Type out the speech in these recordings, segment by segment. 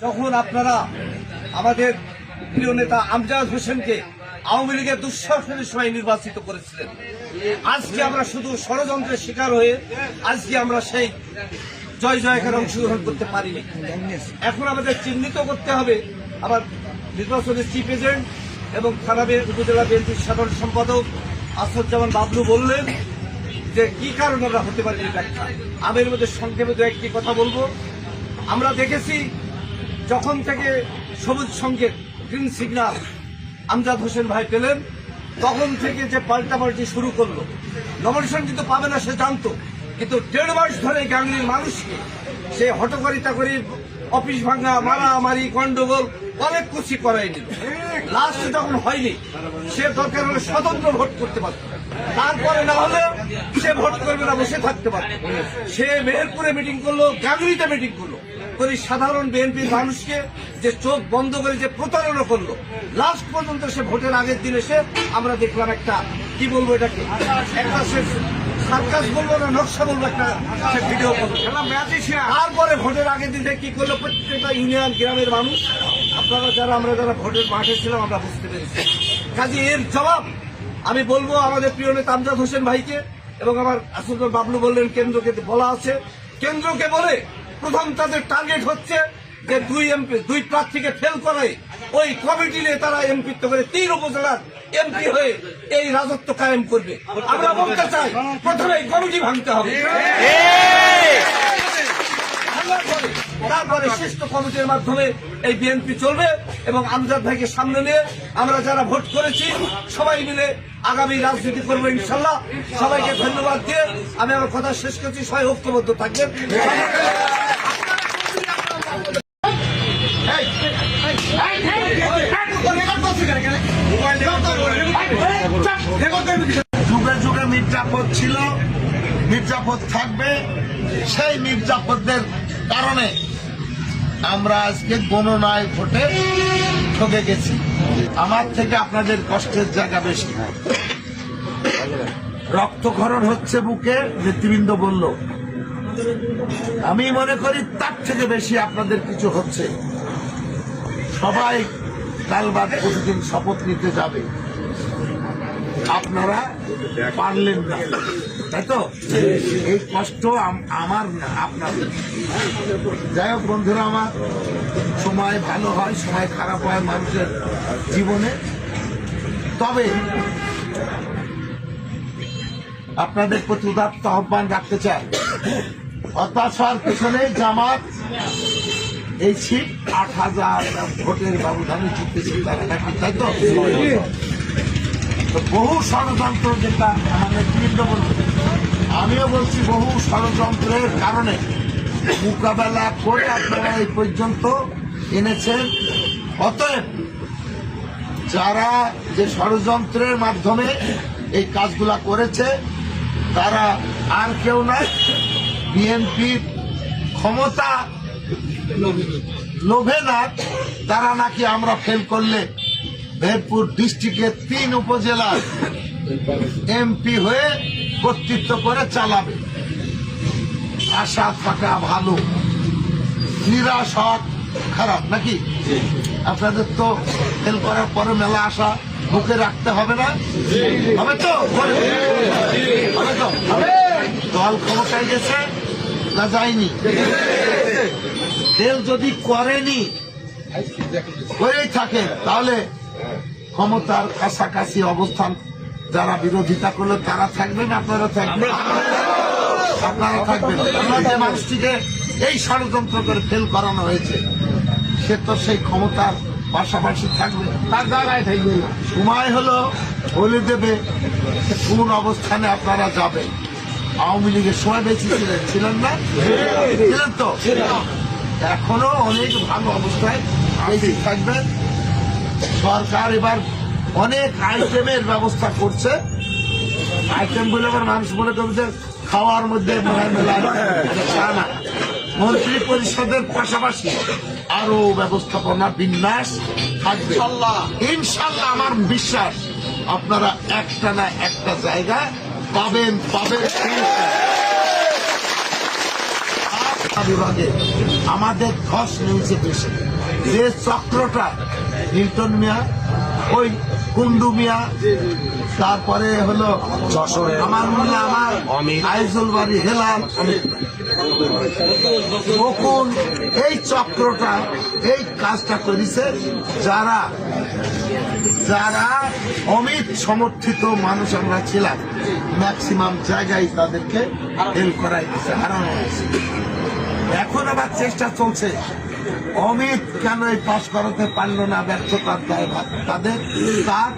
যখন আপনারা আমাদের প্রিয় নেতা আমজাদ হোসেনকে আওয়ামী লীগের দুঃশাসনের সময় নির্বাচিত করেছিলেন, আজকে আমরা শুধু ষড়যন্ত্রের শিকার হয়ে আজকে আমরা সেই জয় জয়কার অংশগ্রহণ করতে পারিনি। এখন আমাদের চিহ্নিত করতে হবে আমার নির্বাচনের চিফ এজেন্ট এবং থানাবের উপজেলা বিএনপির সাধারণ সম্পাদক আসাদুজ্জামান বাবলু বললেন যে কি কারণে আমরা হতে পারি ব্যাখ্যা। আমি এর মধ্যে সংক্ষেপে দু একটি কথা বলবো। আমরা দেখেছি যখন থেকে সবুজ সংকেত গ্রিন সিগন্যাল আমজাদ হোসেন ভাই পেলেন, তখন থেকে যে পাল্টাপাল্টি শুরু করলো। নমিনেশন কিন্তু পাবে না সে জানতো, কিন্তু 1.5 মাস ধরে গাংলির মানুষকে সে হটকারিতা করে অফিস ভাঙা, মারামারি, গন্ডগোল অনেক কিছু করাই নিল। লাস্টে যখন হয়নি, সে দরকার হলে স্বতন্ত্র ভোট করতে পারত, তারপরে না হলে সে ভোট করবে না, বসে থাকতে পারত। সে মেহেরপুরে মিটিং করলো, গাংলিতে মিটিং করলো, করে সাধারণ বিএনপির মানুষকে যে চোখ বন্ধ করে যে প্রতারণা করলো, লাস্ট পর্যন্ত সে ভোটের আগের দিন এসে আমরা দেখলাম একটা কি বলবো এটাকে একটা সে সার্কাস বলবো না নকশা বলবো একটা সে ভিডিও করলো। তারপরে ভোটের আগের দিন কি করলো, প্রত্যেকটা ইউনিয়ন গ্রামের মানুষ আপনারা আমরা যারা ভোটের মাঠে ছিলাম আমরা বুঝতে পেরেছি। কাজে এর জবাব আমি বলবো আমাদের প্রিয় নেতা আমজাদ হোসেন ভাইকে, এবং আমার আসাদুজ্জামান বাবলু বললেন কেন্দ্রকে বলা আছে, কেন্দ্রকে বলে প্রথম তাদের টার্গেট হচ্ছে যে দুই প্রার্থীকে ফেল করে ওই কমিটি নিয়ে তারা এমপিত্ব করে 3 উপজেলার এমপি হয়ে এই রাজত্ব কায়েম করবে। আমরা বলতে চাই প্রথমে এই কমিটি ভাঙতে হবে, তারপরে শ্রেষ্ঠ কমিটির মাধ্যমে এই বিএনপি চলবে। এবং আমজাদ ভাইকে সামনে নিয়ে আমরা যারা ভোট করেছি সবাই মিলে আগামী রাজনীতি করবো ইনশাল্লাহ। সবাইকে ধন্যবাদ দিয়ে আমি আমার কথা শেষ করছি। সবাই ঐক্যবদ্ধ থাকবেন। যুগে যুগে মির্জাফর ছিল, মির্জাফর থাকবে। সেই মির্জাফরদের কারণে আমরা আজকে গণনায় ভোটে ঠকে গেছি। আমার থেকে আপনাদের কষ্টের জায়গা বেশি, রক্তক্ষরণ হচ্ছে বুকে, নেতৃবৃন্দ বলল। আমি মনে করি তার থেকে বেশি আপনাদের কিছু হচ্ছে। সবাই কাল বাদ প্রতিদিন শপথ নিতে যাবে, আপনারা পারলেন না, তাই তো? এই কষ্ট আমার না, আপনাদের। যাই হোক বন্ধুরা আমার, সময় ভালো হয়, সময় খারাপ হয় মানুষের জীবনে। তবে আপনাদের প্রতি উদাত্ত আহ্বান রাখতে চাই, হতাশার পেছনে জামাত এই সিট 8,000 ভোটের ব্যবধানে জিতেছে, তাই তো? বহু ষড়যন্ত্র, যেটা আমাদের নেতৃবৃন্দ বলছে, আমিও বলছি, বহু ষড়যন্ত্রের কারণে মোকাবেলা করে আপনারা এই পর্যন্ত এনেছেন। অতএব যারা যে ষড়যন্ত্রের মাধ্যমে এই কাজগুলা করেছে তারা আর কেউ নয়, বিএনপির ক্ষমতা লোভে না, তারা নাকি আমরা ফেল করলে মেহেরপুর ডিস্ট্রিক্টের 3 উপজেলার এমপি হয়ে কর্তৃত্ব করে চালাবে। আশা থাকা ভালো, নিরাশ হওয়া খারাপ নাকি? আপনাদের তো ফেল করার পরে মেলা আশা মুখে রাখতে হবে না? হবে তো? হবে তো? দল ক্ষমতায় গেছে না যায়নি? তেল যদি করেনি, করেই থাকে, তাহলে ক্ষমতার কাছাকাছি অবস্থান যারা বিরোধিতা করলো তারা থাকবেন, আপনারা থাকবেন, আপনারা থাকবেন। যে মানুষটিকে এই ষড়যন্ত্র করে ফেল করানো হয়েছে সে তো সেই ক্ষমতার পাশাপাশি থাকবে, তার জায়গায় থাকবে। সময় হলো বলে দেবে কোন অবস্থানে আপনারা যাবেন। আওয়ামী লীগের সময় বেশি ছিলেন না? ছিলেন তো? এখনো অনেক ভালো অবস্থায় বেশি থাকবেন। সরকার এবার অনেক আইটেমের ব্যবস্থা করছে। আইটেম বলে আবার মানুষ মনে করবে যে খাওয়ার মধ্যে না, মন্ত্রী পরিষদের পাশাপাশি আরো ব্যবস্থাপনা বিন্যাস থাকবে ইনশাল্লাহ। আমার বিশ্বাস আপনারা একটা না একটা জায়গায় পাবেন। বিভাগে আমাদের ধস নিউজে বেশি যে চক্রটা মিল্টন মিয়া, ওই কুন্ডু মিয়া, তারপরে হলো আমার মোল্লা, আমার আইজুল বাড়ি, হেলাল, বকুল, এই চক্রটা এই কাজটা করেছে। যারা যারা অমিত সমর্থিত মানুষ আমরা ছিলাম, ম্যাক্সিমাম জায়গায় তাদেরকে হেল্প করাই দিচ্ছে, হারানো হয়েছে। এখন আবার চেষ্টা চলছে অমিত কেন এই পাশ করাতে পারল না, ব্যর্থতার দায় তাদের, তার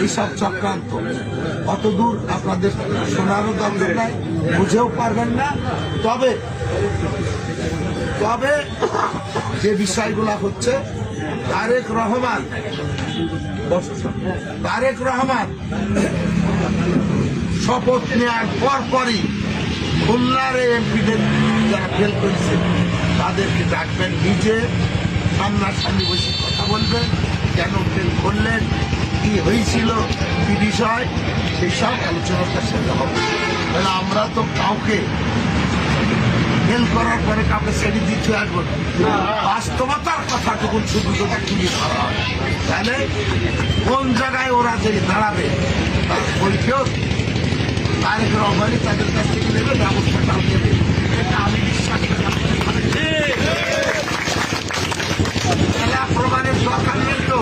এইসব চক্রান্ত অতদূর আপনাদের শোনারও দরকার নাই, বুঝেও পারবেন না। তবে তবে যে বিষয়গুলো হচ্ছে, তারেক রহমান শপথ নেওয়ার পরপরই খুলনার এমপিদের যারা ফেল করেছে তাদেরকে ডাকবেন, নিজে সামনাসামনি বসে কথা বলবেন, কেন ফেল করলেন, কি হয়েছিল, কি বিষয়, সেই সব আলোচনার সাথে হবে। তাহলে আমরা তো কাউকে ফেল করার পরে কাউকে ছেড়ে দিচ্ছি আসবো না। বাস্তবতার কথাটুকু শুধু যদি তুলে ধরা হয়, তাহলে কোন জায়গায় ওরা যে দাঁড়াবে তার পরিচয় তারেক রহমানই তাদের কাছ থেকে নেবে, ব্যবস্থাটাও নেবে, এটা আমি বিশ্বাস করি। খেলা প্রমাণের দরকার নেই তো,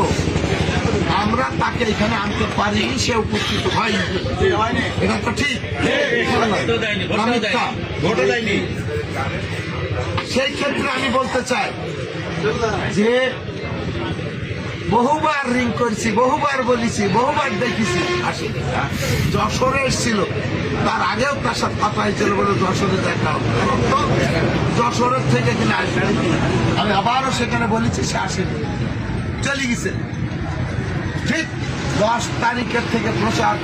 আমরা তাকে এখানে আনতে পারিনি, সে উপস্থিত হয়নি, এটা তো ঠিক। সেই ক্ষেত্রে আমি বলতে চাই যে বহুবার রিং করেছি, বহুবার বলেছি, বহুবার দেখেছি, আসেনি। যশোরে এসেছিল, তার আগেও তার সাথে কথা হয়েছিল বলে যশোরে দেখা হবে, তো যশোরের থেকে কিনা আসবে, আমি আবারও সেখানে বলেছি, সে আসেনি, চলে গেছে। ঠিক 10 তারিখের থেকে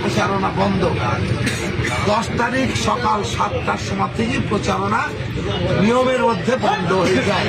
প্রচারণা বন্ধ। 10 তারিখ সকাল 7টার সময় থেকে প্রচারণা নিয়মের মধ্যে বন্ধ হয়ে যায়।